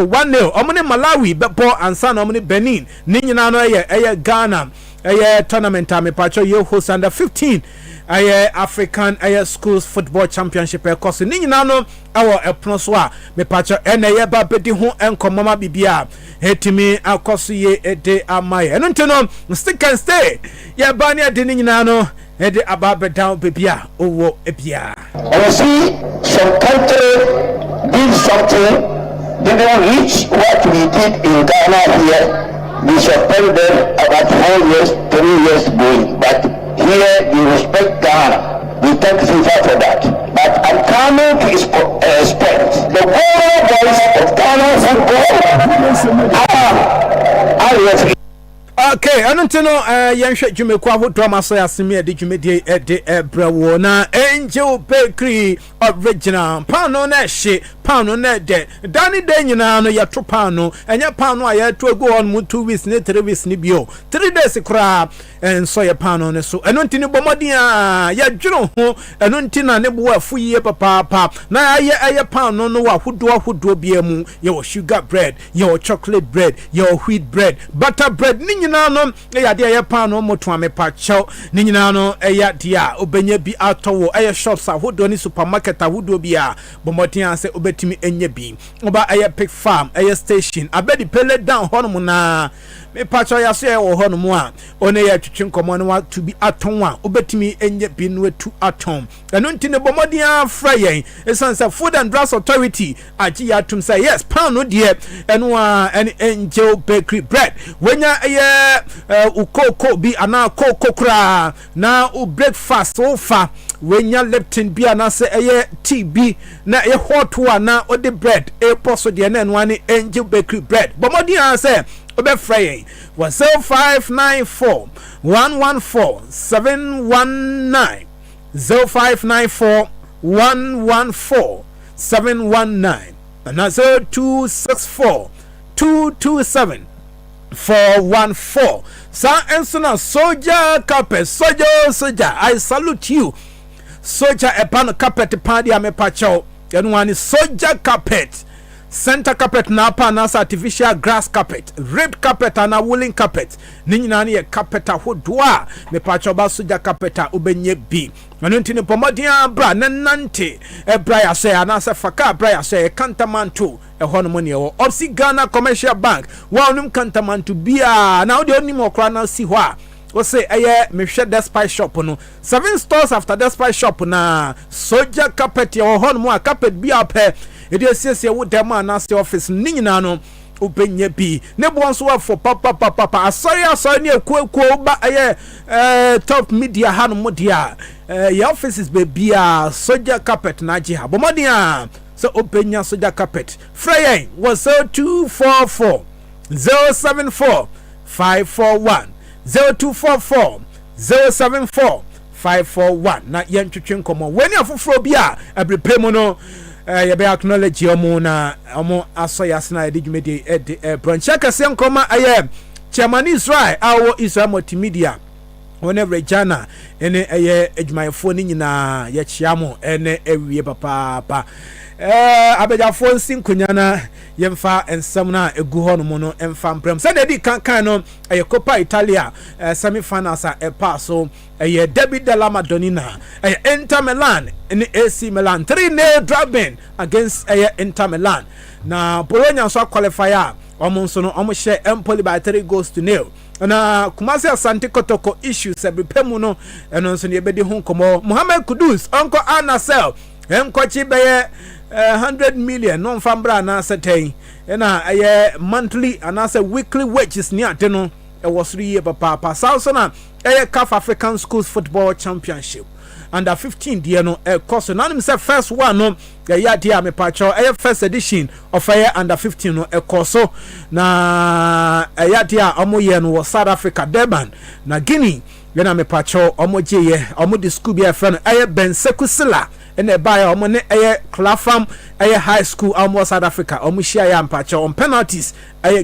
Morocco 1-0 omne Malawi bebo ansa na omne Benin ni nyina no eye Ghana tournament me pacho ye host under 15 African schools football championship course ni nyina no awo epono so a me pacho ene ba bedi ho enkomama bibia hetimi akoso ye ede amaye eno nteno stick and stay ye ba ne ade ni nyina no ede ababe down bibia owo ebia. And see some country did something didn't reach what we did in Ghana here. We support them about 4 years, 3 years going, but here we respect Ghana. We thank FIFA for that. But I'm coming to expect the world voice of Ghana football. Okay, anantino yenhwe dwumekwa ho drama so yaseme de dwumedie de brawo na Angel Bakery original pano na hye pano na de dani de nyina no yeto pano enye pano a yeto egu on mu 2 weeks ne 3 weeks ne bio 3 days kra enso ye pano ne so anantini bomodin a ye dwuro ho anantina ne bo afu ye papa na aye pano no wa hodo bia mu ye wo sugar bread ye wo chocolate bread ye wo wheat bread butter bread ni no ya de ya pan no moto amepa chew ni nyina no ya dia obenya bi atowo shops ahodo ni supermarket ahodo bi a bomotin ase obetimi enye bi oba pick farm station abedi pele down hono na me pacho ya so ya wo hono mu a one ya twetwe nkomo no wa to bi aton a obetimi enye bi no etu aton eno ntine bomodin afra yen esanse food and drugs authority agi ya tum say yes pan no de eno a Angel Bakery bread wenya ukoko bi ana koko kra na u breakfast ofa wenya leptin bi ana se tea bi na hot one na ode bread poso de na eno ani Angel Bakery bread bomodi an se obe frey 0594 114 719 0594 114 719 and 0264 227 414. Sa ensona soldier carpet soldier I salute you soldier epan carpet padi ame pacho yanwani soldier carpet center carpet na pa na artificial grass carpet ribbed carpet and a woolen carpet ninyina ne carpet ahodoa me pacho ba soldier carpet obenye bi anantini pomodian bra nanante bra ya se anasa faka bra ya se kantamanto hono money o Opsi Ghana Commercial Bank wa onum kantamanto bia na odi onim okra na si ho a o say me hwe despite shop no 7 stores after despite shop na soldier carpet ya hono mo a carpet bia pe e dey siesie wo dem na office ni nyina no obenye bi ne bo nso wa for papa asori ne ekueku ba top media hanu mo dia your offices be bia soldier carpet na ji ha bomodin a so openya soldier carpet frey was 0244 074 541 0244 074 541 na yentwetwe nkomo weni afoforo bia abrepemu no ye be acknowledge omo na omo asoya na de dwumedi branch akase nkoma chairman Israel awo Israel multimedia one Regina ene adwumayefo ni nyina ye chiamo ene ewie papa abejafo nsinkunya na yemfa ensam na egu ho no mo no emfa mprem se de di kan no Copa Italia semi finals so Derby della Madonnina Inter Milan in AC Milan 3-0 drubbing against Inter Milan na Bologna so qualifier omonso no omhye Empoli by 3 goals to 0 na Kumasi Asante Kotoko issues ebrepemu no eno nso ne ebedi ho komo Mohamed Kudus onko Anasel enkochi beye 100 million no fambra na setting na monthly and weekly wages ni ade no was 3 year papa so na CAF African Schools Football Championship under 15 dia no course na nim say first one no ya dia me pacho first edition of under 15 no course na ya dia omoye no South Africa Durban na Guinea yana me pacho omoje omo the school be friend Ben Sekusila ene buy omo ne Clapham high school omo South Africa omo share ya mpacho on penalties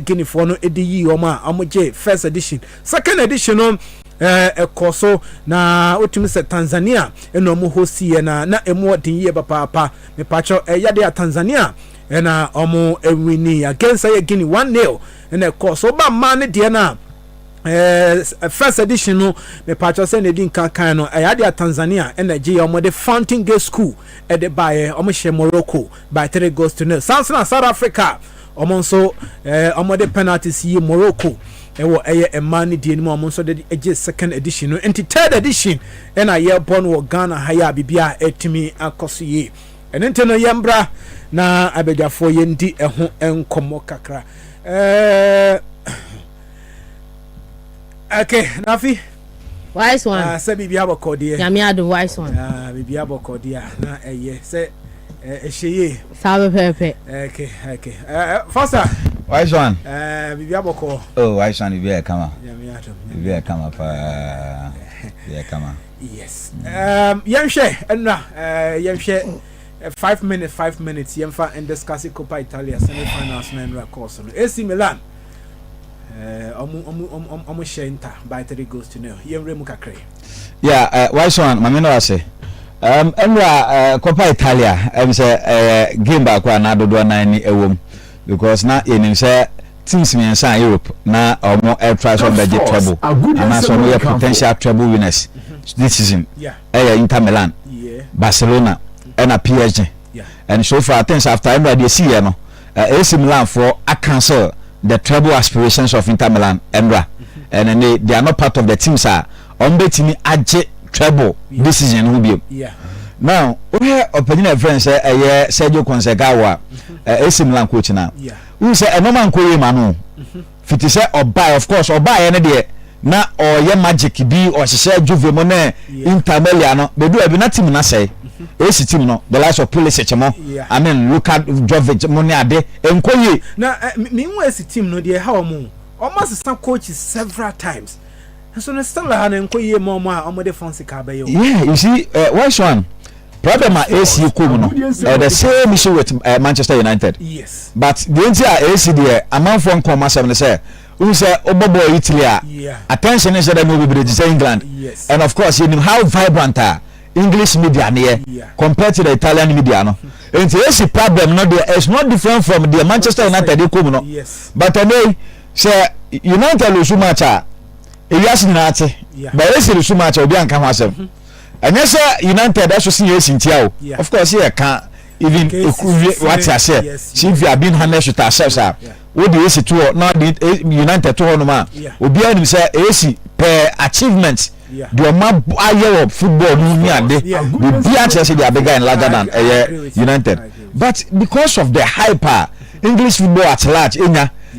Guinea for no edi yi omo je first edition second edition no ekoso na otumi se Tanzania eno mo hosi na emu odin ye papa me pacho ya de Tanzania ena omo ewini against Guinea 1-0 and of course oba man de na first edition no me patcho say na din kan no ayade Tanzania and Nigeria omo the Fountain Gate School e de bae omo hye Morocco by 3 goals to 0. Samson South Africa omo so omo the penalties yi Morocco ewo emani die no omo so de age second edition no enti third edition and aye born wo Ghana haya bibia etimi akoso yi enti no yembra na abedwafo yendi eho enkomo kakra okay nafi wise one say bibia bokodia ya me ado wise one bibia bokodia na say ehye sabe pepe okay faster wise one bibia boko oh wise one bibia kama ya me ado bibia kama pa bibia kama yes yemhwe enra yemhwe 5 minutes yemfa and discuss Coppa Italia semi-finals na enra course no AC Milan omo shenta by 3 goals to 0 yemre mu kakre yeah wise one mama no ase enra Coppa Italia say game back kwa na dodo na ni ewom because na yenim say teams in Europe na omo try some budget trouble and so we potential trouble winners this season Inter Milan Barcelona and a PSG and so far things after everybody see no AC Milan for a cancel the treble aspirations of Inter Milan Enra and they are not part of the teams are on betting aje treble this season who be now we opening a friend say Sergio Concegawa AC Milan coach now who say no man ko manu fiti say obai of course obai ene de na oye magic bi o hye Juve mo na Inter Milan no be do abi na team na say AC team no the last of Pulisic mo I mean Luka Jovic mo ne ade enkoye na me nwa AC team no de how mo almost some coaches several times so no still ha na enkoye mo a de fancy ka ba yo yeah you see what's one problem AC come no the same issue with Manchester United yes but the entire AC there amount for come say who say obobo Italy attention is that movie bridge England and of course you know how vibrant English media near compared to the Italian media no and AC problem no there is not different from the Manchester United they come no but today say United lose match yes na ate but AC lose match obi anka ho asem and yes United that's see AC ntia of course here can even what I say if you have been honest with ourselves what the AC to now the United to no man obi anim say AC per achievement the man aye football ni ade the bia say they are bigger and larger than United but because of the hyper English football at large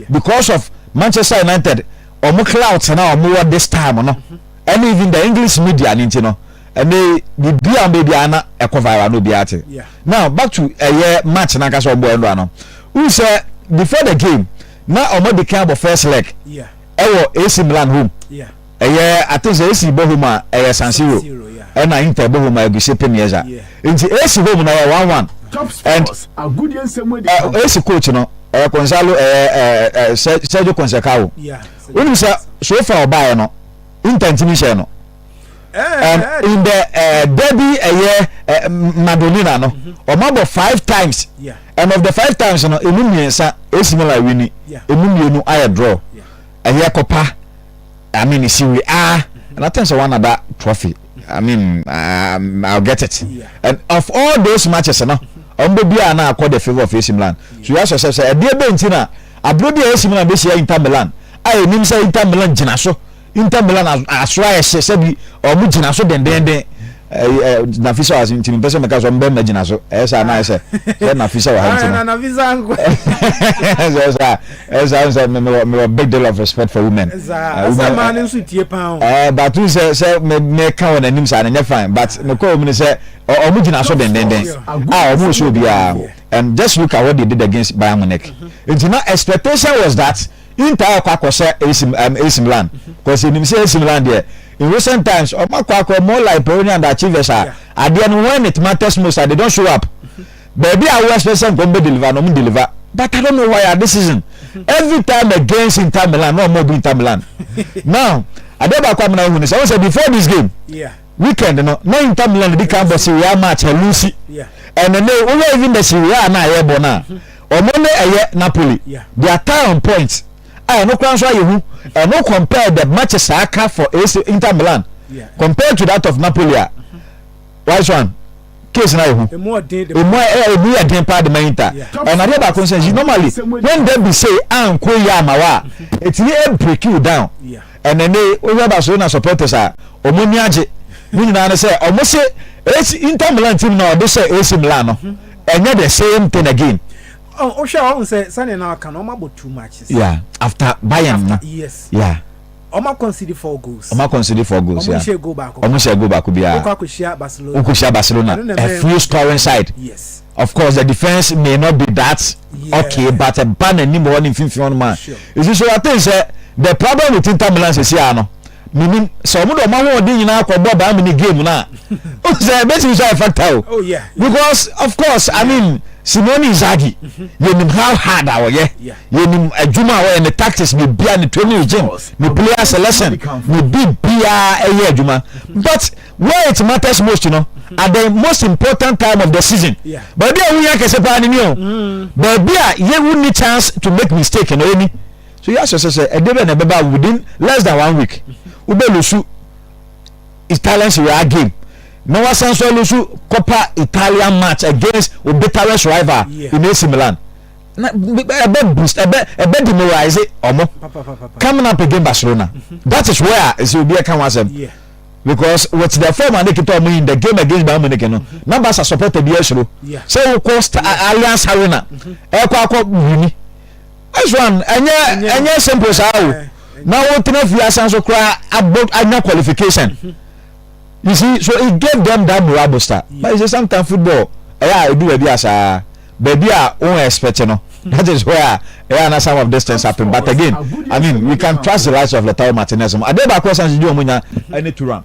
because of Manchester United omo clouds na omo this time no and even the English media ninti no and they the bia media na ekoviral no biate now back to match na ka so boy no who say before the game na omo the kind of first leg AC Milan home I think AC Bohuma San Siro and Inter Bohuma Giuseppe Mieza into AC home na 1-1 and a good year somewhere AC coach no Gonzalo Sergio Conceição when you say so far buy no intention no in the derby Madonina no or 5 times and of the 5 times no emu AC Milan win emu aye draw Copa I mean you see we are and I think so one other trophy I mean I'll get it and of all those matches no Bia na accord the favor of AC Milan so you ask yourself say dey bentina abroad AC Milan be share Inter Milan I nim say Inter Milan gina so Inter Milan asura say bi omu gina so den na visa was in person make so mbem gina so esa na say na visa wa hanti na visa anko esa me big deal of respect for women man nso tie pa but you say me ka won anim say na fine but me call me say omu gina so den omu so bia and just look at what they did against Bayern Munich it's not expectation was that Inter kwakose AC Milan because in AC Milan there in recent times more like Peruvian achievers are at the end when it matters most they don't show up baby I was person go deliver no deliver but I don't know why this season every time against Inter Milan no more Inter Milan now Adeba Kwabena Mintah say before this game weekend no Inter Milan dey come but Serie A match Lucy and then they even the Serie A na here bona omone eye Napoli they are tied on points no kwan so ayehu no compare the matches aka for AC Inter Milan compared to that of Napoli wise one case na yehu e more den part the Inter and I ba concern normally when they be say anko ya mawa it dey break you down and then they over Barcelona supporters are omoni age we na say omo say Inter Milan team now they say AC Milan no and the same thing again. Oh, sure. Say Sunday now can about 2 matches. Yeah, after Bayern. Yes. Yeah. Oma concede 4 goals. Oma concede 4 goals. Oma share go back. Oma share go back. Barcelona. Barcelona. A few scoring side. Yes. Of course, the defense may not be that okay, but a ban and more than 51 man. Is this what I think? The problem with Inter Milan is here, no. Meaning, some of the man who did not come about many game now. Oh yeah. Because of course, I mean. Simone Inzaghi, you know how hard our you know a Juma and the tactics me be and the training regime, me player selection, me be a year Juma. But where it matters most, you know, at the most important time of the season. But there we are kesepani new. But you wouldn't need chance to make mistake, you know any. So you ask yourself, a day and a baby within less than 1 week. Ube lusu Italian Serie A game. No one sense to Coppa Italian match against a bitterest rival in AC Milan. A bit boost, a bit demoralize it, coming up against Barcelona. That is where it will be a conversation. Because what's the form and they can me in the game against Bayern Munich. Numbers are supported the issue. So of course Allianz Arena. Wini. That's one. And simple how. Now what enough you are so cry about annual qualification. You see, so it gave them that morale start. But it's sometimes football. I do a biasa. Baby, I won't expect no. That is where some of these things happen. But again, I mean, we can trust the rights of Lautaro Martinez. I did my questions you do Munya. I need to run.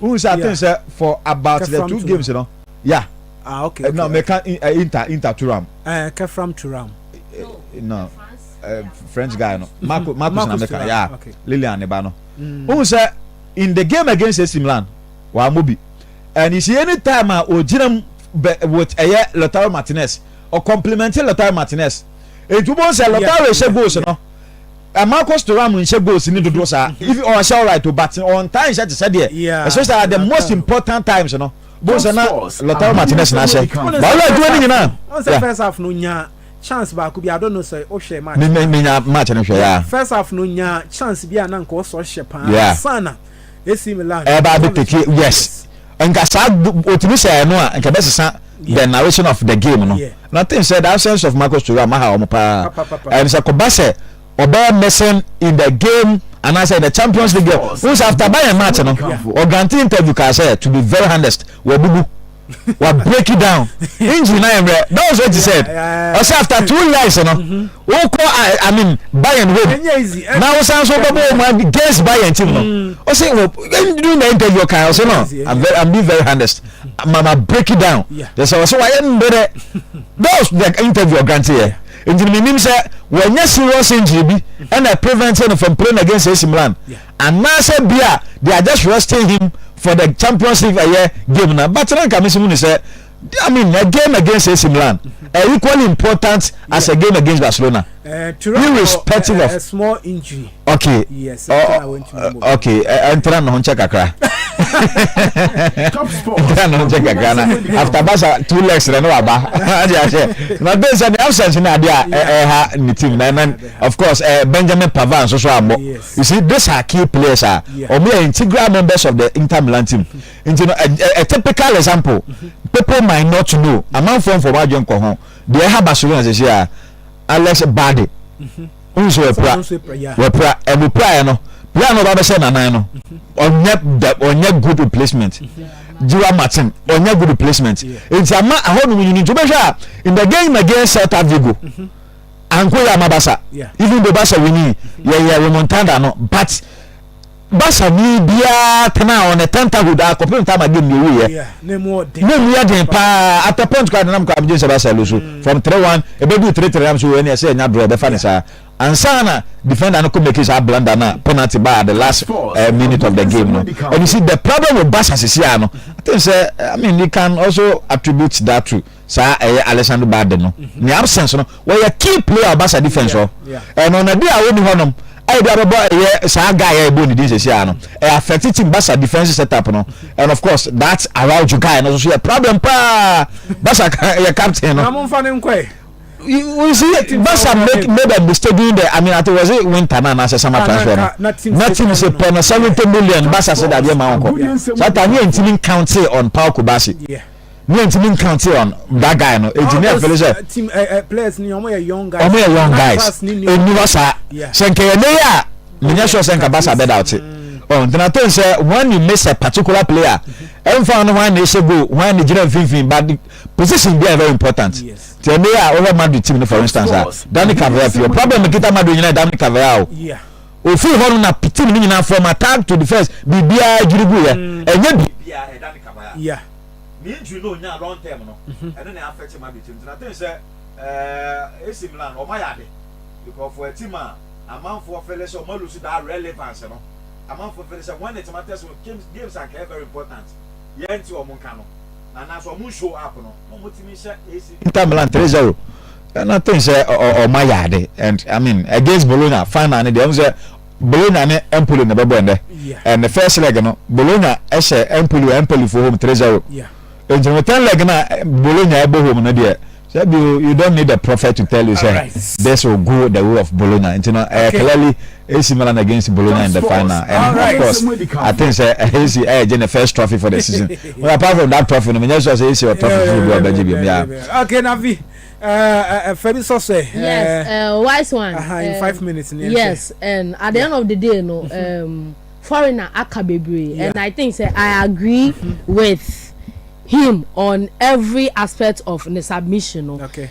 Who said things for about the 2 games, you know? Yeah. Okay. No, make Inter to run. Kefram to run. No. French guy no. Marcus Nameka. Yeah. Lilian Nebano. Who said in the game against AC Milan? Mobi. And you see any time Ojinam with Lautaro Martinez or complimenting Lautaro Martinez. It won't say Lautaro is goals, you know. And Marcus Thuram in goals in the dosa. If you are sure right to bat on time, said there. Yeah. Especially at the most important times, you know. Both are not Lautaro Martinez and I say. But what are you doing now? On the first half, no chance back could be I don't know say Oshe match. Match and yeah. First half no chance be an uncle so shepan. Yeah. Sana. AC Milan. Yes. And what you say no and the narration of the game no. Nothing said the absence of Marcus Thuram and it's a Kobase Oba messing in the game and I said the Champions League game. Who's after Bayern match no? Or guarantee interview can say to be very honest, we will break it down. Injury that was what he said. Also after 2 years, you know, I mean Bayern win. Now sounds so against Bayern team. No, I say when you do the interview, can also no. I'm being very honest. Mama break it down. There's also I am better. Those the interview guarantee. Injury means when you serious injury and I prevent him from playing against AC Milan. And now say Bia, they are just resting him for the Champions League game now. But then Kamisimuni said, I mean, a game against AC Milan equally important as a game against Barcelona. Irrespective of a small injury. Okay. Yes. Okay. Enter no check akra. Top sport. After Barca 2 legs, no aba. Now there's an absence in the team. And of course, Benjamin Pavard so amo. You see, these are key players or mere integral members of the Inter Milan team. A typical example, people might not know. Among from Wajon Kohon, they have Barcelona this year. Alex Bade. Who's we pra and we pray no. Plan no baba say na no. Onye good replacement. Jura Martin, onye good replacement. It's a man you need to measure in the game against Celta Vigo. Ankoya Mabasa. Even the Barca winning, remontada no, but Barca ni bia tena on a tentahood a complete time again you no more pa at the point card nam kam just Barca lose from 3-1 e be do 3-3 so when you say nya draw be fanisa and sana defender no come make his blunder na penalty bar the last minute of the game no. And you see the problem with Barca is here no. I think say I mean you can also attribute that to sa Alessandro Bade no the absence no where a key player Barca defense and on a day I wouldn't honor I do about sa guy I bone this year no affected team Barca defense setup no and of course that's around you guy and also a problem pa Barca your captain no I'm fanning quay we see Barca made a mistake doing the I mean I think was it winter now as a summer transfer nothing is a pen 70 million Barca said that so that you ain't counting on Paul Kubasi we ain't even counting on that guy no engineer Felicia team players ni omo young guys omo young guys enu wasa senke ya menya sure senka Barca bet out then I think say when you miss a particular player everyone know when they say go when the general fin but the position there very important then they are over Madrid team for instance Dani Cavea your problem kita Madrid you know Dani Cavea ofi ho na team ni na from attack to defense bibia jiribu ya enye bibia Dani Cavea means you know nya long term no and then affect my team and I think say AC Milan o mayade because for a team a man for fellas o lose that relevance no a man for fellas when it matters games are very important yenti o monka no na so mo show up no mo team share AC Inter Milan 3-0 and I think say o mayade and I mean against Bologna final and they say Bologna ne Empoli na bebo ende and the first leg no Bologna Empoli for home 3-0 and you tell like na Bologna ebo home na there so you don't need a prophet to tell you say this will go the way of Bologna and you know clearly AC Milan against Bologna in the final and of course I think say AC the first trophy for the season well apart from that trophy no me just say AC or trophy for the okay Navi Femi Sose yes wise one in 5 minutes yes and at the end of the day no foreigner akabebre and I think say I agree with him on every aspect of the submission no okay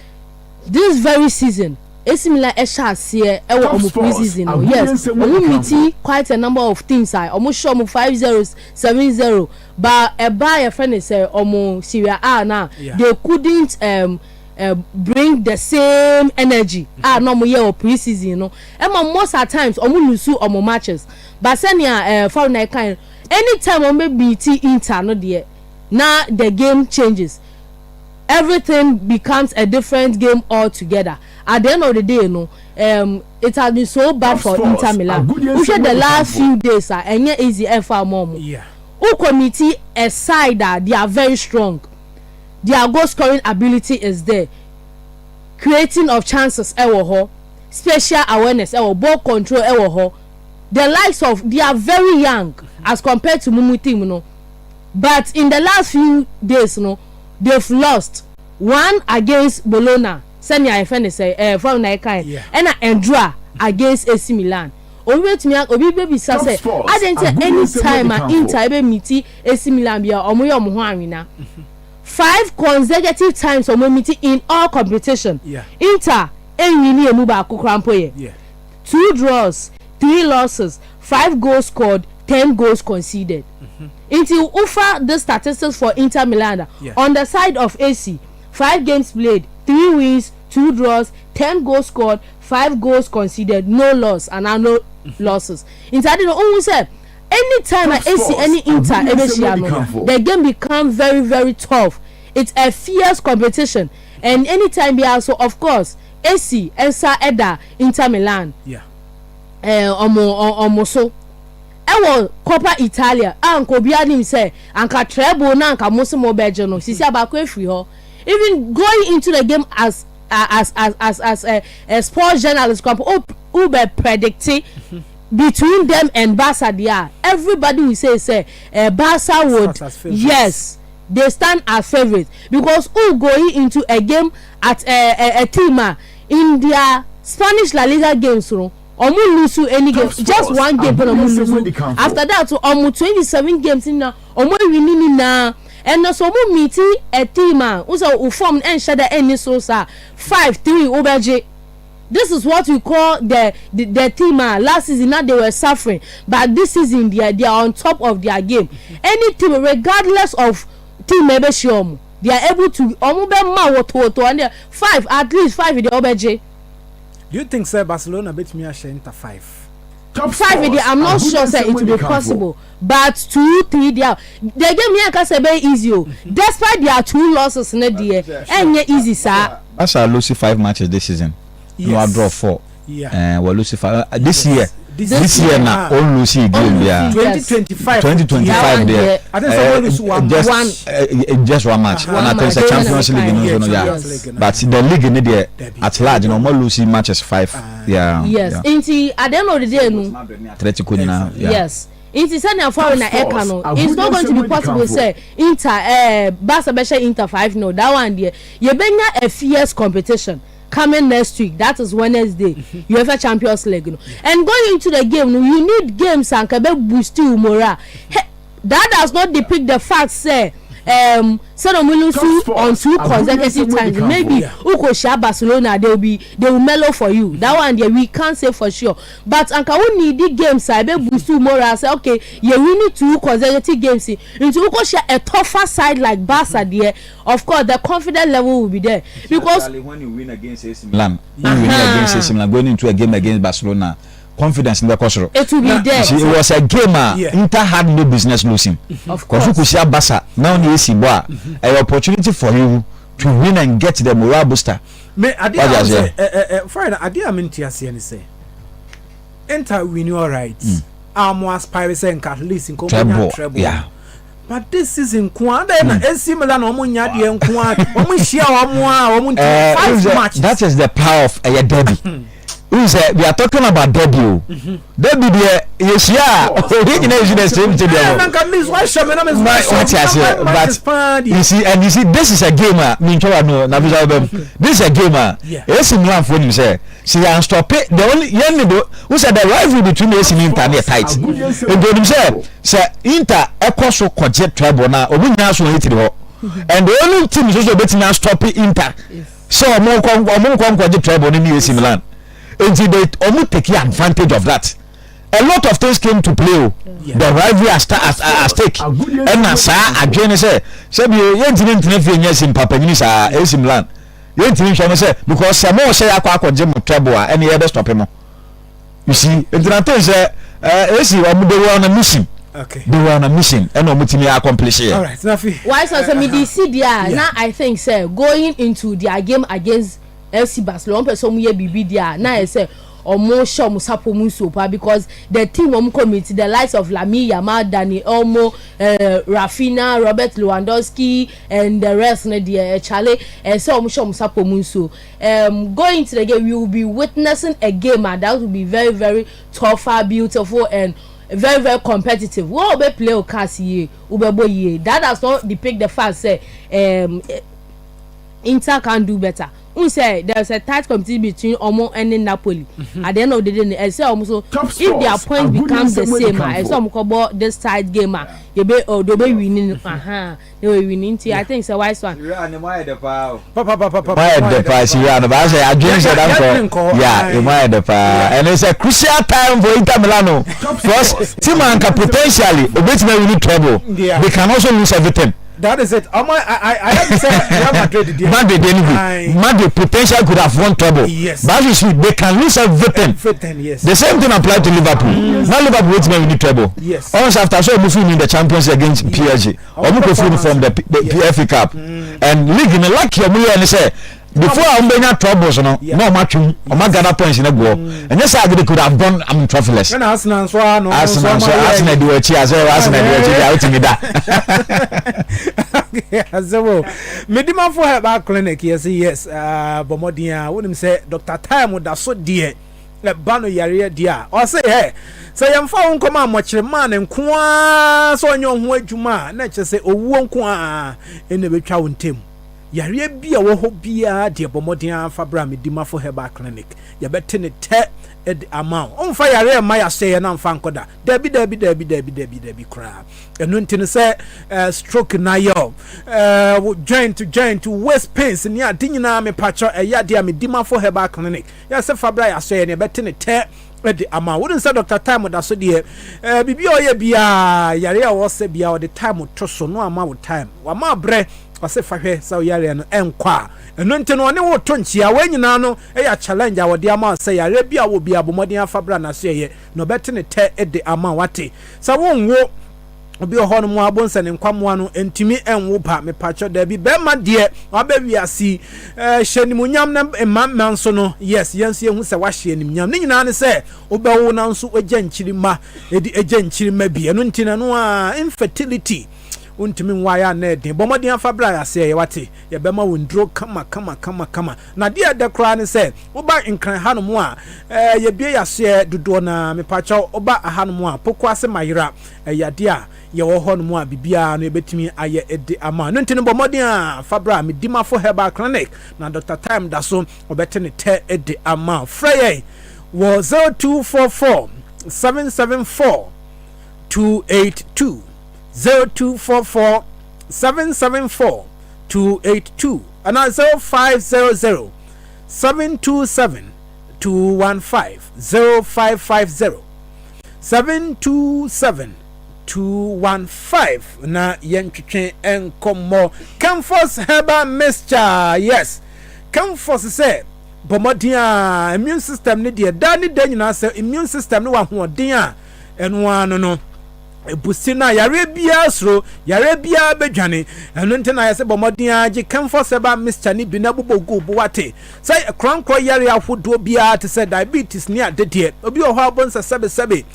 this very season AC Milan shall here pre-season yes we meet quite a number of things I almost show 5-0 7-0 but a buyer friend say almost Syria now they couldn't bring the same energy no more year of pre-season no and most at times lose matches but senior foreign kind anytime beat Inter no there now the game changes everything becomes a different game altogether at the end of the day it has been so bad for Inter Milan we said the last few days and easy for mom who committee a side that they are very strong their goal scoring ability is there creating of chances special awareness ball control the likes of they are very young as compared to Mumu team but in the last few days they've lost one against Bologna senior FN say from Naikai and draw against AC Milan obi baby say I didn't any time Inter be meet AC Milan bia omo yo mo ho anwina 5 consecutive times omo meet in all competition Inter enwini emu ba akokrampo ye 2 draws 3 losses 5 goals scored 10 goals conceded until offer the statistics for Inter Milan on the side of AC 5 games played 3 wins 2 draws 10 goals scored 5 goals conceded no loss and no losses Inter did always say anytime AC any Inter the game become very very tough it's a fierce competition and anytime they also of course AC Ensa Eda Inter Milan so ewo Coppa Italia anko bia nim say anka treble na anka mosimo beje no sisi abako efri ho even going into the game as a sports journalist who be predicting between them and Barca there everybody will say Barca would yes they stand as favorites because who going into a game at a team in their Spanish La Liga games lose any game just one game after that so 27 games in now winning now and so meeting a team who form and share any so 5-3 over. This is what we call the team last season now they were suffering but this season they are on top of their game any team regardless of team maybe they are able to and 5 at least 5 in the OBJ. Do you think sir Barcelona beat me a Inter 5? 5 I'm not sure say it will be possible. But 2-3 there. The game here can say very easy. Despite there are 2 losses in the year, and easy, sir. As I lose 5 matches this season, you are draw 4. Yeah. Well, lose 5 this year. This year now, all losing game there. 2025 there. I think someone lose one. Just one match. And I think it's a Champions League in but the league in there at large, you know, more losing matches 5. Yeah. Yes. Inti at the end of the day, no. Yes. It's a foreigner Ekano. It's not going to be possible to say Inter Barca Inter 5 that one there. You bring a fierce competition coming next week. That is Wednesday. UEFA Champions League. And going into the game, you need games and can boost you morale. That does not depict the fact say on 2 consecutive times. Maybe Ukosha Barcelona they will mellow for you. That one there we can't say for sure. But anka we need the games I be boost you morale. Say okay, you need 2 consecutive games into Ukosha a tougher side like Barca there. Of course, the confidence level will be there because when you win against AC Milan, going into a game against Barcelona. Confidence in the Kosoro. It will be there. It was a game. Inter had no business losing. Of course. Barca now the AC boy. An opportunity for you to win and get the morale booster. Me idea Friday idea Mintah say. Inter win all right. More Pirates and at least in treble. Yeah. But this season, AC Milan omunya de nko omu share omu 5 matches. That is the power of a derby. We are talking about debut. Debut there, yes, yeah. The same thing. But you see, this is a gamer. This is a gamer. AC Milan for him say, see, I stop it. The only who said the rivalry between AC and Inter near tight. And then say, Inter so quadjet trouble now. Omunya so hit it. And the only team is also betting now stop Inter. So more quadjet trouble in AC Milan. And they almost take advantage of that. A lot of things came to play. The rivalry at stake. And as again say you didn't in Papa AC Milan. You didn't say because some more say I trouble and the other stop him. You see, it's AC they were on a mission. Okay. They were on a mission and no accomplish it. All right, why so me DC there now I think say going into their game against FC Barcelona person we be there now I say omo show mo sapo mu so pa because the team committee the likes of Lamine Yamal, Dani Olmo, Rafinha, Robert Lewandowski and the rest na there Charlie so omo show mo sapo mu so going to the game we will be witnessing a game that will be very very tough, beautiful and very very competitive. What we play Okasi Ubebo that does not depict the fact say Inter can do better. We say there's a tight competition between Omo and Napoli. At the end of the day, I say almost if their points become the same, I saw about this tight game. You be winning. They were winning. I think it's a wise one. Yeah, you might the power. And it's a crucial time for Inter Milano because team can potentially we need trouble. They can also lose everything. That is it. I have to say Madrid potential could have won trouble. Yes. But they can lose everything. Yes. The same thing applied to Liverpool. Now Liverpool we need trouble. Yes. Also after so moving in the Champions against PSG. Or from the FA Cup. And league in the lucky and say before I'm being troubles, no match or my Ghana points in a go. And yes, I could have gone. I'm trophyless. And Arsenal do a cheer. Arsenal out to me that. So, Medima for her clinic. Yes, Bomodia. Wouldn't say Dr. Time would have so dear. Let Bano Yaria dear. Or say, hey, say I'm found come on much man and qua so on your way to ma. Nature say, oh, won't qua in the Bicawin team. Yare bia wo ho bia de bomodian fabra medima for her clinic ya betene te ed amount on fa yare ma ya say na mfa nkoda debi kra enu ntine say stroke na yo joint to waist pains ni adinyina me patcho ya de medima for her clinic ya say fabra ya say na betene te ed amount wouldn't say Dr. Time da so de bibi oye bia yare a wo say bia o the time to so no ama wo time wa ma bre ɔse fahwe sɛ yare no enkwa eno nti no ne wo to nchia we nyina no ya challenge a wode ama sɛ yare bia wo bia bomodin afabra na so ye no bete ne te ede ama wate sɛ wonwo obi ohono mu abonsa ne nkwamoa no entimi enwo ba mepacho da bi be ma de wabawiasi hyenimunyam na emma nso no yes yenso yehu sɛ wahye animnyam ne nyina ne sɛ obewo na nso ogya nkyirima edi egya nkyirima bi eno ntina no a infertility untimi nwaya na edin bomodin afabra ya se ye wate ye bema wondro kama na dia de kra ne se oba nkran hanom a ye bie ya se dodo na mepacha oba hanom a poko ase mayira ya dia ye wo honom a bibia no ebetimi aye ede ama no ntini bomodin afabra me dimafo herbal clinic na Dr. Time da so obete ne te ede ama frey wo 0244 774 282 0244 774 282 and 0500 727 215 0550 727 215 na yentwetwe enkomo Comfort Herbal Mixture yes Comfort say bomodia immune system ne de da ne da nyina say immune system ne wa hoden a eno ano no ebusina yare bia sro yare bia bedwane eno nte na yese bomodin age Comfort Herbal Mixture ni bi na bobogu bo wate say krankro yare ahodo bia te say diabetes ni adede obi o ho abonsa sebe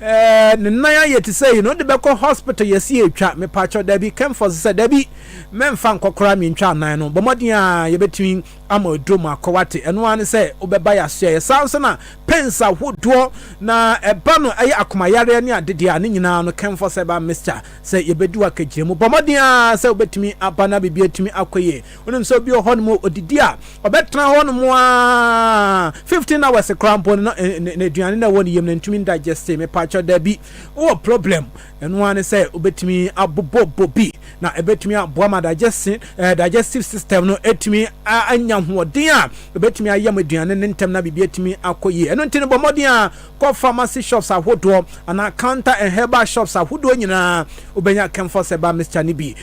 ne nan aye te say no de beko hospital yesi etwa me pacho da bi Comfort say da bi memfa nkokora mi ntwa nan no bomodin a yebetimi ama odrom akowate eno an say obeba ya share sanso na pensa hodo na eba no aye akoma yare ni adede a ne nyina no Comfort Herbal Mixture say yebedu akagiremu bomodin a say obetimi abana bibia timi akoye onim so bi ohonmo odidi a obetran honmo a 15 hours crampo no ne duane na woni yem na ntumi digest me pacho da bi o problem eno an say obetimi abobo bi na ebetimi aboama digestive system no etimi anya hoden a obetimi ayam aduane ne ntem na bibia timi akoye eno ntini bomodin a ko pharmacy shops ahodo ana counter and herbal shops ahodo nyina obenya Comfort Herbal Mixture ni bi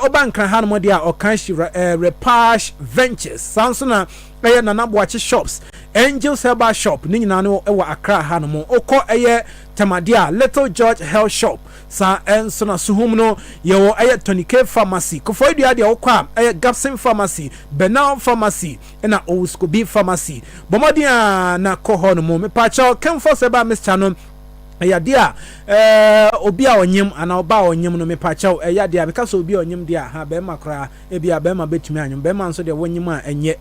obankran hanmo dia okanshi Repash Ventures sansona eye nanaboache shops Angels Herbal Shop ni nyina no ewa Accra hanmo okọ eye Tamadia Little George Health Shop sa enso na suhum no yewo eye Tonicare Pharmacy kofoidua dia okọ eye Gapson Pharmacy Benal Pharmacy na Owuskobi Pharmacy bomodin na koho no me pacho Comfort Herbal Mixture no ya dia obi a onyem ana oba onyem no me pacho ya dia because obi onyem dia ha be makra e bia be ma betumi anyem be ma nso de wonyem a enye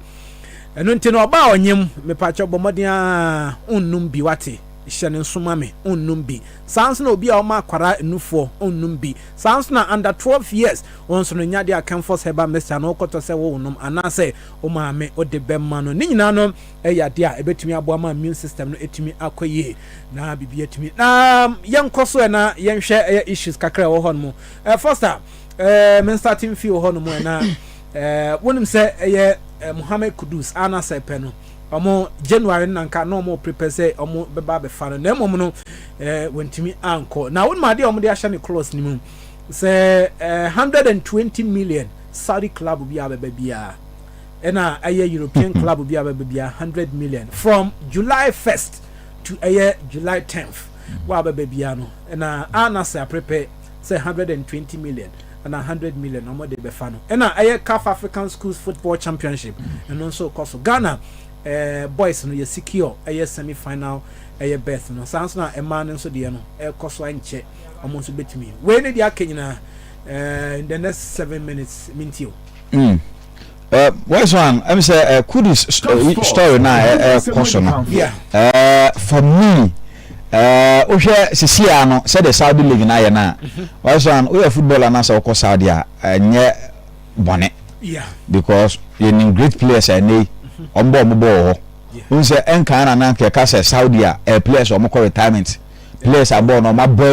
eno nti no oba onyem me pacho bomodin a unnum bi wate hyene nsoma me unnum bi sans na obi a o ma kwara enufo unnum bi sans na under 12 years onso no nya dia Comfort Herbal Mixture no koto se wo unnum ana se o ma me o de bemma no ni nyina no ya dia ebetumi abo ama immune system no etumi akoye na bibia etumi na yenkoso na yenhwe issues kakra wo hon mu first men starting feel hon mu na wonim se Muhammad Kudus ana sepe no omo January nanka no mo prepare say omo beba be fa no na mom no wentimi anko na won ma de omo de ahya ne close ni mu say 120 million Saudi club bi abeba bia ena aye European club bi abeba bia 100 million from July 1st to July 10th wa abeba bia no ena ana say prepare say 120 million and 100 million omo de be fa no ena aye CAF African Schools Football Championship and also course Ghana boys no ye secure semi final berth no sans na e man nso de no koso anche omo so betimi we ne dia kenyina in the next 7 minutes mintio what's one I'm say Kudus story na koso no for me ohwe sisia no say the Saudi league na ye na what's one we footballer na say ko Saudi a nye bone because you in great players and ombo mo unse enka na nke ka say Saudi a players omko retirement players abo no ma boy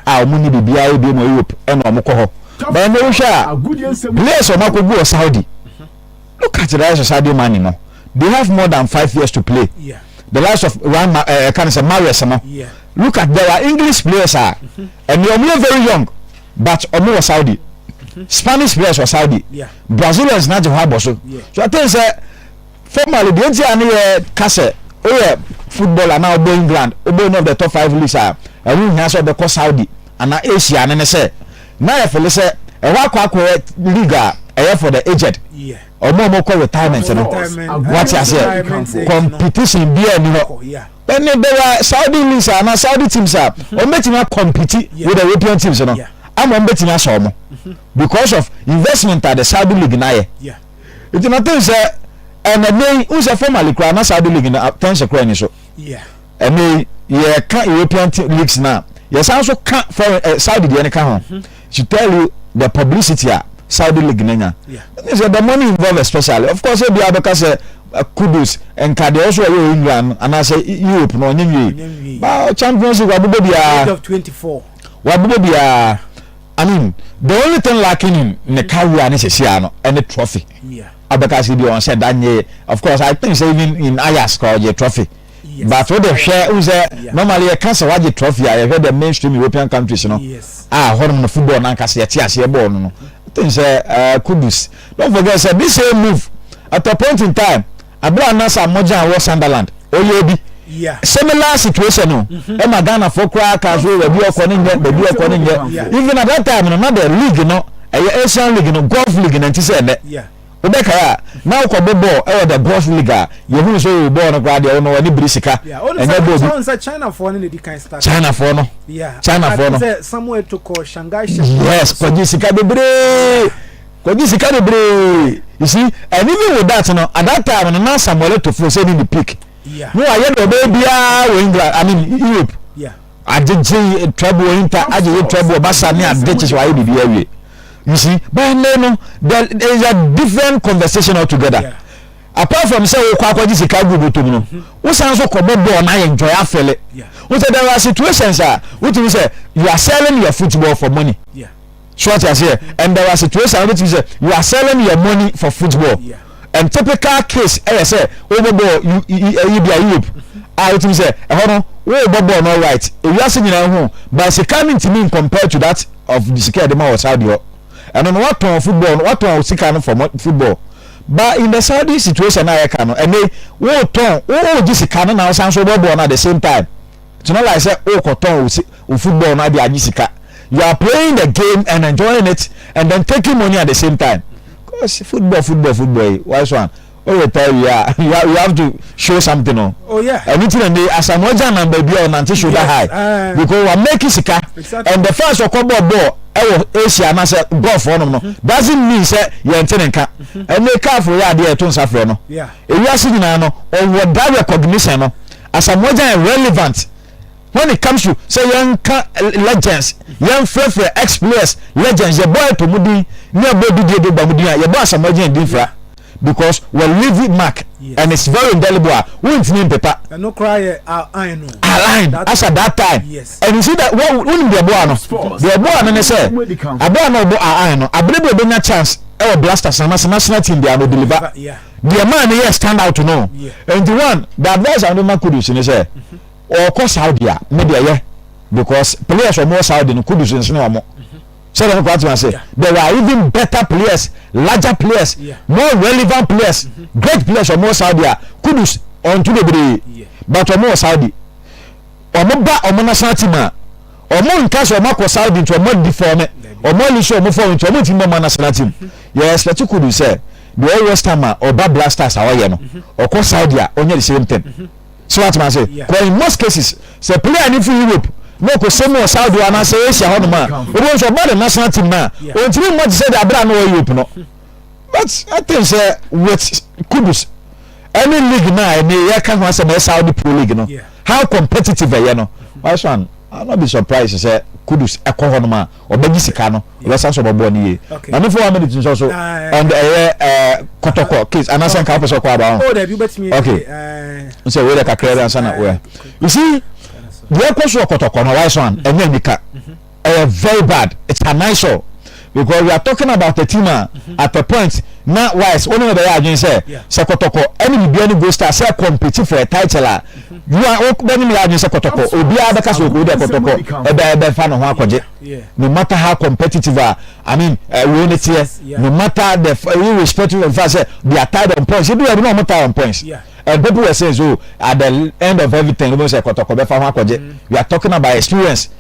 a omo ni bibia e bi mo Europe e no omko ho but no sha players omko go Saudi look at the rise of Saudi money no they have more than 5 years to play the last of can say Marius no look at there are English players and they are very young but omo Saudi Spanish players or Saudi. Brazilians not have so. So I think say formally the entire Kase football and now England, one of the top 5 leagues are and we have the Saudi and Asia and say now if you say a league for the aged. Or more call retirement, you know. What I say, competition be any. Then there were Saudi leagues and Saudi teams are betting up compete with the European teams, you know. I'm betting us some because of investment at the Saudi league now. It's not say and then who's a formerly crown Saudi league in 10 seconds so. And they European leagues now. Yes, also can't for Saudi the account. She tell you the publicity Saudi league nenya. So the money involved especially. Of course, be because Kudus and Kade also England and I say Europe no nyinyi. But Champions League wabubo bia of 24. Wabubo bia I mean, the only thing lacking in the career is a and the trophy. Because he be on said that of course I think even in Ajax called your trophy. But what the share who's normally a cancer watch trophy. I heard the mainstream European countries, you know. Home football Nankasi born no. Things Kudus. Don't forget say this same move at a point in time. Abraham Nasa Moja was Sunderland. Oyebi. Similar situation no. Emma Ghana for crack as well be even at that time another league you know, Asian league you know, golf league and said Obeka now Kobobo the golf league you who so born grad you know any brisika and China for any kind start China for no China for no somewhere to call Shanghai yes Kojisika debre you see and even with that you know at that time now Samuel to for saying the peak no I had baby England I mean Europe I did say trouble inter I did trouble Basani and ditches why did you you see but no there is a different conversation altogether apart from say Kojisika go to no we sound so Kobobo and I enjoy afele we say there are situations which we say you are selling your football for money short as here and there are situations which we say you are selling your money for football and typical case say Obobo you be Europe I would say Obobo no right if you are saying but it's coming to me compared to that of the security man was Saudi and on what on football what on Sikano for football but in the Saudi situation I can and they this Sikano now sounds Obobo at the same time it's not like say Koton football now be Ajisika you are playing the game and enjoying it and then taking money at the same time because football wise one you have to show something on anything and as a moja number be on anti shoulder high because we make sika and the first ball Asia na say golf on no doesn't mean say you entenenka and make car for ya there to suffer no e we are seeing no or that recognition no as a moja relevant when it comes to say young legends young free ex-players legends your boy to mudi near boy do bamudi your boss emerging different because we leave it mark and it's very indelible we need paper and no cry iron as at that time and you see that what the boy no say abo no iron I believe we get chance our blasters national team they are no deliver the man here stand out to know and the one the advice I no could do say or cause Saudi media because players are more Saudi no could do no more. So that's what I say. There are even better players, larger players, more relevant players, great players or more Saudi. Kudus on to the but or more Saudi. Or more national team. Or more in cash or more Saudi into a more deformed or more issue or more form into a more team national team. Yes, let you could say the old West Ham or bad blasters are or cause Saudi only the same thing. So what I say. Well, in most cases, say player in Europe. No ko semo Saudi ana say Asia hono ma we so bad national team na ontimi much say that bra no Europe no but I think say with Kudus any league na any ya can say Saudi Pro League no how competitive no why one I'll not be surprised say Kudus ekọ hono ma obegi sika no we say so bobo ni na me for 1 minute so on the Kotoko case and answer can person kwa ba okay so we the kakere answer na we you see the question of Kotoko, wise one, and then very bad. It's a nice show because we are talking about a team at a point now wise only the agent say Sekotoko any be go star say compete for a title you are when me agent Sekotoko obi abeka so go dey Kotoko e fan ho akoje no matter how competitive I mean we only here no matter the irrespective of the fact say they are tied on points you do no matter on points and people were saying so at the end of everything we say Kotoko be fan ho akoje we are talking about experience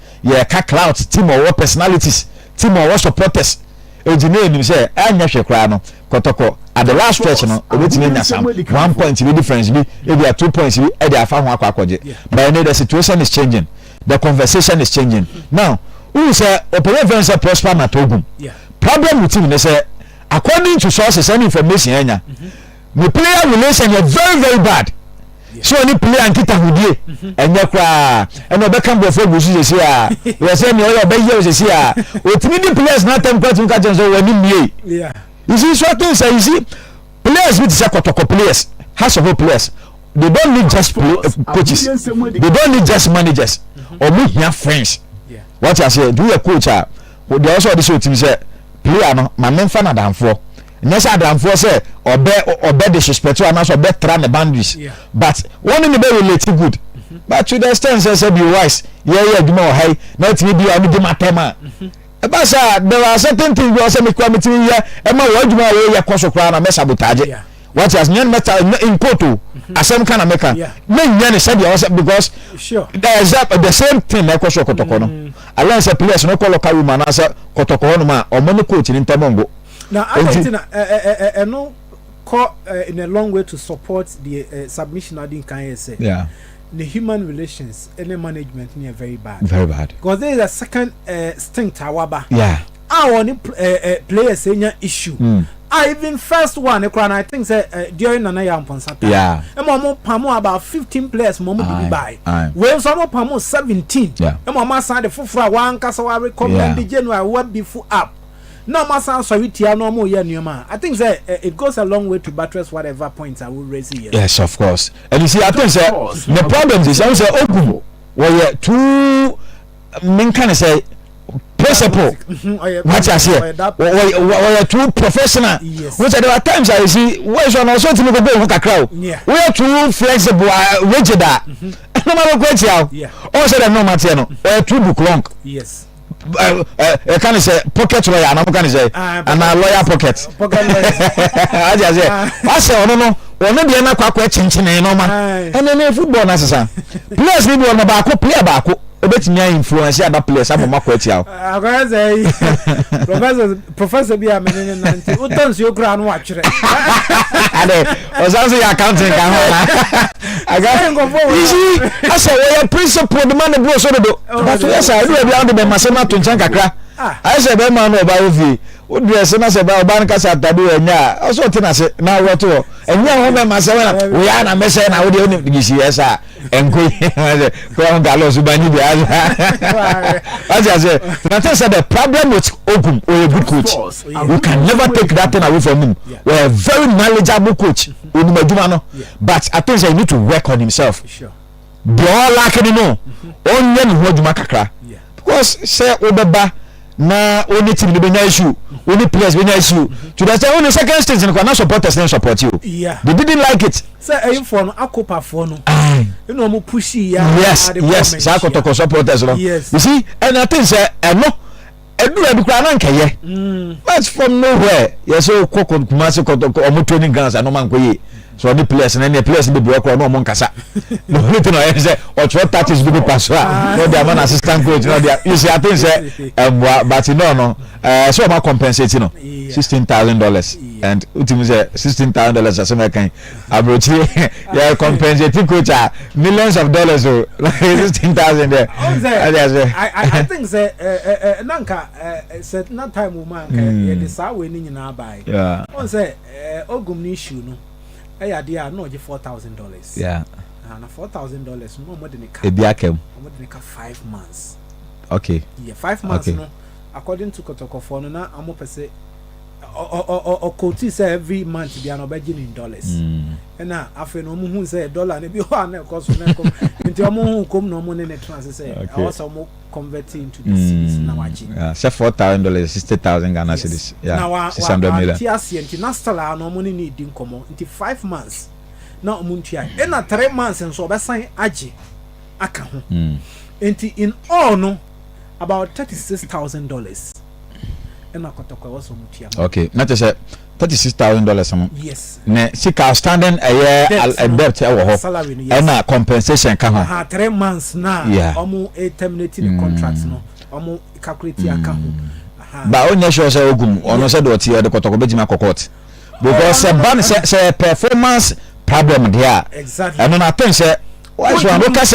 clout team or personalities team or supporters engineer him say anya hwekra no Kotoko at the last stretch no obetimi nya sam 1 point be difference be e 2 points be e dey afa ho akwakoje but the situation is changing, the conversation is changing now who say operate say prosper na Togum problem with him say according to sources and information anya the player relation is very very bad. So any player and kita hudie enye kwa eno be kan bofo gusu sesi a we say me o be ye sesi a otimi di players na tem kwatu ka jenso wani mie you see so things you see players with say Kotoko players has of players they don't need just coaches, they don't need just managers or me here friends what I say do a coach they also this otimi say player no ma memfa na danfo nyesa adamfo say obe disrespect to announce obe try the boundaries but one in the be relate good but to the extent say be wise aduma o hai na timi bi o di matema but say there are certain things we say me committee here e ma wo aduma we koso kra na me sabotage what has nyan meta in koto asem kana meka me nyan say because sure there is the same thing na koso Kotoko no allow say players no call local woman na say Kotoko no ma o mo coach ni ntamongo. Now, I think no call in a long way to support the submission. I didn't can say. Yeah. The human relations and the management near very bad. Very bad. Because there is a second stint. Tawaba. Yeah. I want players saying issue. I even first one. I think say during Nanaya Ponsata. Yeah. And Momo Pamo about 15 players. Momo did buy. Well, some Pamo 17. Yeah. And Mama signed the Fufra one. Kasawa recommend the January what before up. No matter sorry tia no more yeah I think that it goes a long way to buttress whatever points I will raise here. Yes, of course. And you see I think the problem is I say Ogun were two men can say principle what I say were too professional which there are times I see where's on also to go kakra we are too flexible rigid no matter what you also the no matter no too book long. Yes. Can say pocket lawyer and can say and a lawyer pocket I just say I say no one dey na kwakwa chinchin no ma and then football na sesa players ni one ba ko player ba ko obetimi influence other players aboma kwati aw I say professor bi amene nanti utonsi okra no akire ade osanso ya accounting kan ho I got easy I say we principle the man bro so do but yes I do be on the masema to nchan kakra I say be man no ba ofi o dress na say ba oba nka sa tado anya also tina se na woto enya ho me masema na we ya na mese na wo de oni gisi esa enko ko ngalo so bani bi as I say that say the problem with Ogun or a good coach you can never take that thing away from him we're a very knowledgeable coach but I think he need to work on himself sure the all lacking no only ni ho djuma kakra because say obeba na only team be na issue only players be na issue to that only second stage in na supporters na support you they didn't like it say ayi for no akopa for no you know mo pushy ya yes sa Kotoko supporters no you see and I think say no edura bi kwa na nkeye but from nowhere yes so Kumasi Kotoko omo training grounds no man koye so the players and the players be block no mo nkasa no anything no say or 12 touches be pass no the man assistant coach no there you see I think say but no so am compensate no $16,000 and ultimately say $16,000 as American abrochi yeah compensating coach millions of dollars so like 16,000 there I think say nanka set na time woman can the sa we ni nyina buy on say Ogum ni issue no I idea no je $4,000 yeah and $4,000 no more than a car ebiakem more than 5 months okay yeah 5 months no according to Kotoko for no na amo pese or quote say every month they are not budgeting in dollars. And now after no who say dollar and be one cost into a who come no money in the trans say I also more converting into the cities now watching. Say $4,000, 60,000 Ghana cedis. Yeah. Now 600 million. TRC national no money need in common into 5 months. Now muntia. And 3 months and so by sign aji aka ho. In all no about $36,000. Okay, not just $36,000. Yes. Ne, see, outstanding a year a debt salary. And compensation come 3 months now. Yeah. Almost terminating the contracts no. Almost calculating account. But only sure say ogum. Ono say do ti e de kotoko betima kokot. Because say performance problem there. Exactly. And I think say why should I look at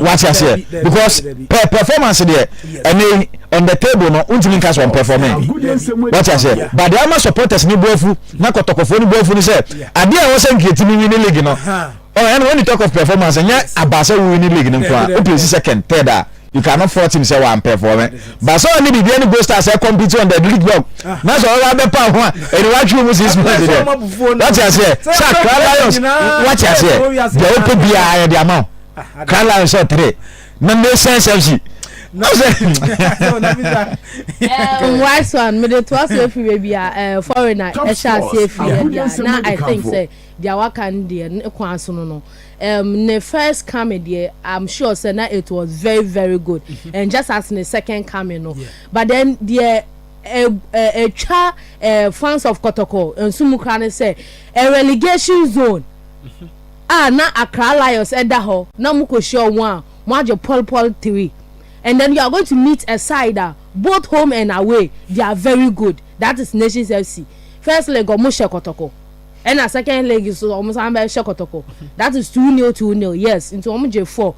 what I say? Because performance there, and on the table, no, untimi cast on performing. What I say, but the Ama supporters ni bofu, na kotokofo ni bofu ni say, idea wasn't getting in the league, no. Oh, and when you talk of performance, and yet Abasa will win the league, no, second, third. You cannot force him say one performing. But so only the any boosters say compete on the league job. That's all I be part one. And what you must is there. What I say, what I say, the open beer the amount. Kala so 3. No make sense FC. No wise one, me the twas if we be a foreigner, e shall say free. Now I think say dia wakan dey kwanso no. The first coming there, I'm sure say na it was very very good. And just as in the second coming no. But then the fans of Kotoko and Sumukane say a relegation zone. Na Accra Lions edaho na muko show one majo Paul 3. And then you are going to meet a side both home and away. They are very good. That is Nations FC. First leg Omushe Kotoko. And a second leg is almost Kotoko. That is 2-0. Yes, into Omuje 4.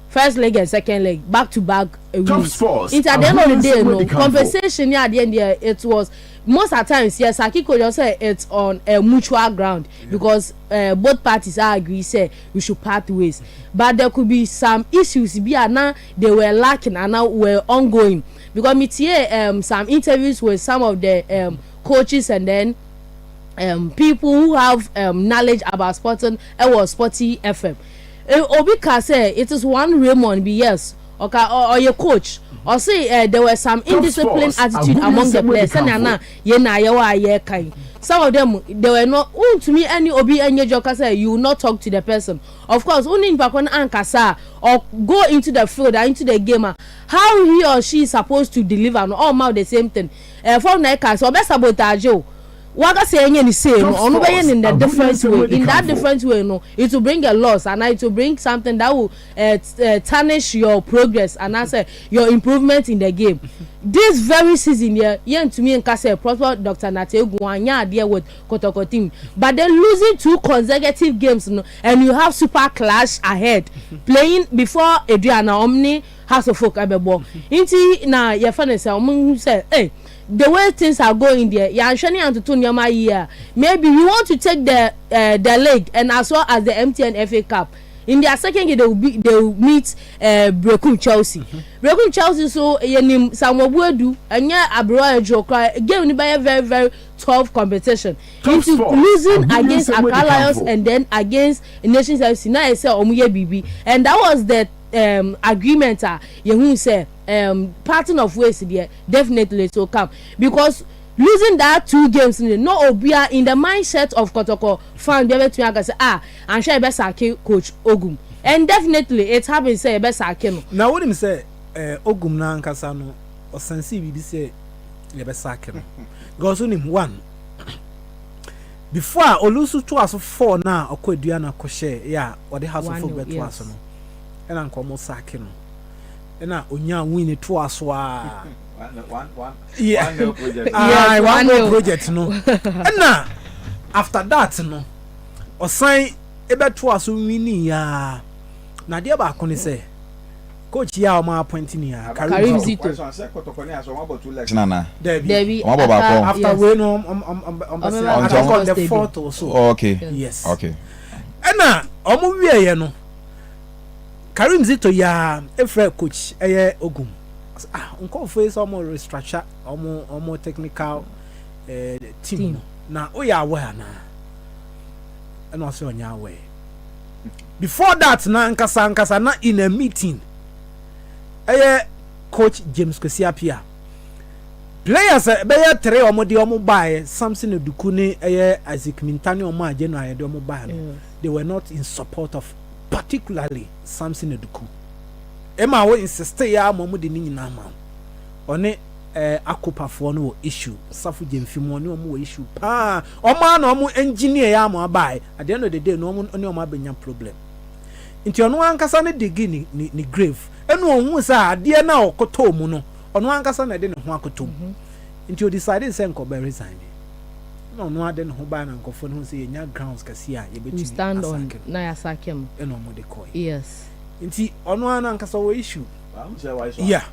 First leg and second leg, back to back. It's at the end of the day, no compensation. Yeah, at the end there, it was most of the times. Yes, Akiko just say it's on a mutual ground because both parties are agree say we should part ways. But there could be some issues. Now they were lacking and now were ongoing because me hear some interviews with some of the coaches and then people who have knowledge about sporting. It was Sporty FM. Obika say it is one Raymond be yes okay or your coach or say there was some indisciplined attitude among the players and na ye na ye wa ye kai some of them they were not to me any obi any joker say you will not talk to the person of course only bakon ankasa or go into the field or into the game how he or she is supposed to deliver and all mouth the same thing for na so be sabotage Waka saying any say no on in the different way. In that different way, no, it will bring a loss and it will bring something that will tarnish your progress and answer your improvement in the game. This very season here, to me and Kase prosper Dr. Nate Guanya there with Kotoko team, but they're losing 2 consecutive games, no, and you have Super Clash ahead playing before Adriana Omni House of Folk Abebo. Inti na your friend say, hey. The way things are going there, maybe you want to take the league and as well as the MTN FA Cup. In their second game, they will meet Brecum Chelsea. Brecum Chelsea so yenim Samuel and Abroad Joker game by a very very tough competition. Into losing against Accra Lions and then against Nations FC. Now I say Omuye BB, and that was the agreement. You say parting of ways there definitely to come because losing that 2 games no obia in the mindset of Kotoko fan be to say I'm sure be sake coach Ogum and definitely it happens say be sake no now what him say Ogum na nkasa no osansi bibi say be sake no because him one before olusu to us 4 na okodua na ko share ya or the house of folk bet to us no and ankomo sake no na onya win to aswa one project no na after that no osan ebe to aso win ya na dia ba ko ni say coach ya o ma appoint ni ya Karim Zito nana Debbie after we no on the 4th or so okay yes okay na omo wie ye no Karim Zito ya efre coach Ogum unko face omo restructure omo technical team no na oya aware na and also on your way before that na nkasa na in a meeting coach James Kwesiapia players be 3 omode omobae Samson Eduku ne Isaac Mintani omo ageno ayede omobae no they were not in support of particularly Samson Eduku ema wo insist ya momo de ni nyina ma one akopafo no issue safu jemfimo ne omo issue pa omo na omo engineer ya mo abae at the end of the day no omo ne omo abenya problem nti ono ankasa ne digi ni grave enu ohun sa ade na okoto mu no ono ankasa na de ne ho akoto mu nti o decide say nko be resign no ono ade ne ho ba na nkofo no say nya grounds kasi a ye betu stand on na ya sakem enu omo de koi yes nti ono ankasa wo issue yeah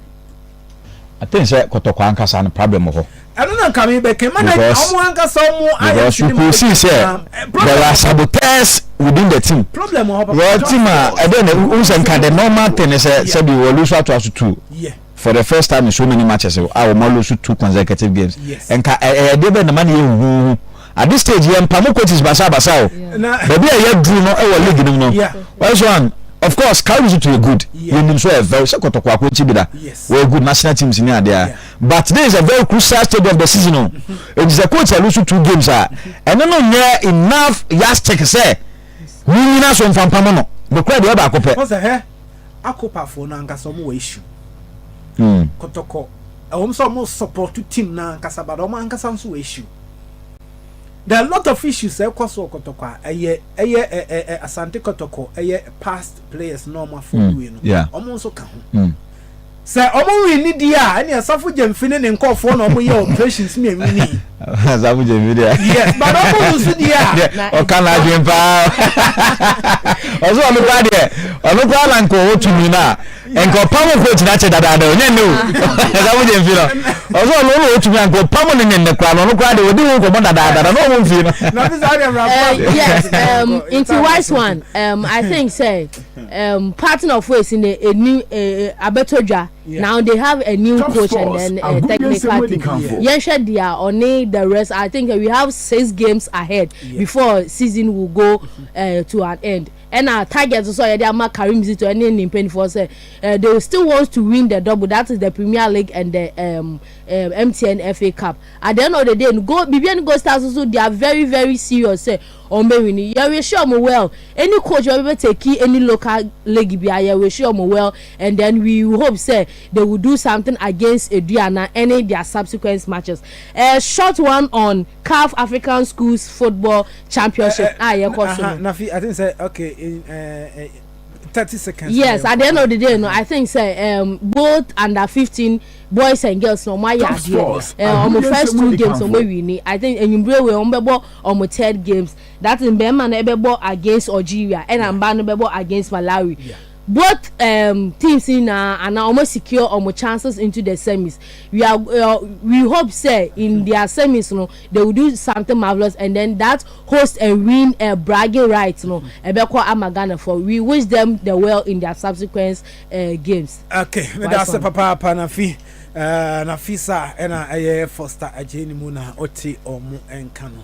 I think say kotokwa ankasa no problem ho anu na kame be ke man omo ankasa omo because you could see say there are saboteurs within the team problem ho your team I don't know who's the normal thing is say we will lose to 2 yeah for the first time in so many matches I will lose 2 consecutive games and dey be the man here at this stage yem pamo coaches basa baby I drew no e league no what's one of course carries to a good you nim so a very sekotokwa akwachi bi da we good national teams in there but there is a very crucial stage of the season it is a coach lose 2 games and no enough yas check say ni na so mfampamo no the crowd dey ba akopɛ what's the akopafo na nkasa mo issue kotoko so mo support team na nkasa ba do mo nkasa nso issue there are a lot of issues kwaso kotoko asante kotoko past players normal for you know omo nso ka ho say omo win ni dia ani asafo jemfine ne nkofo na omo ye operations me amini asafo jemfine yes but omo nso dia o kan la jempa ozo omo kwa de omo kwa la nko otumi na enko pamo coach na che dada onye ne o asafo jemfine ozo omo otumi nko pamo ne ne kwa no kwa de odi wo ko dada no omo mfi no yes into wise one I think say partner of ways in a new abetodwa now they have a new coach and then technical team yensha dia only the rest I think we have 6 games ahead before season will go to an end and our targets also they are Karim Zito and in 24 say they still want to win the double, that is the Premier League and the MTN FA Cup. At the end of the day go Bibian go stars also they are very very serious say on me yeah we sure mo well any coach will be take any local league be yeah we sure mo well and then we hope say they will do something against Eduana any their subsequent matches. Short one on CAF African Schools Football Championship. Nafi, I think say okay in 30 seconds. Yes, at the end of the day, no, I think say both under 15 boys and girls no my yard on the first 2 games on we need. I think and you we on the third games. That in Bema na bebo against Algeria and Ambano bebo against Malawi. Yeah. Both teams in and almost secure almost chances into the semis. We hope say in their semis no they will do something marvelous and then that host and win bragging rights no ebeko amagana for we wish them the well in their subsequent games. Okay, that's a papa Nafi Nafisa and Foster Ajeni Muna Oti Omu Enkano.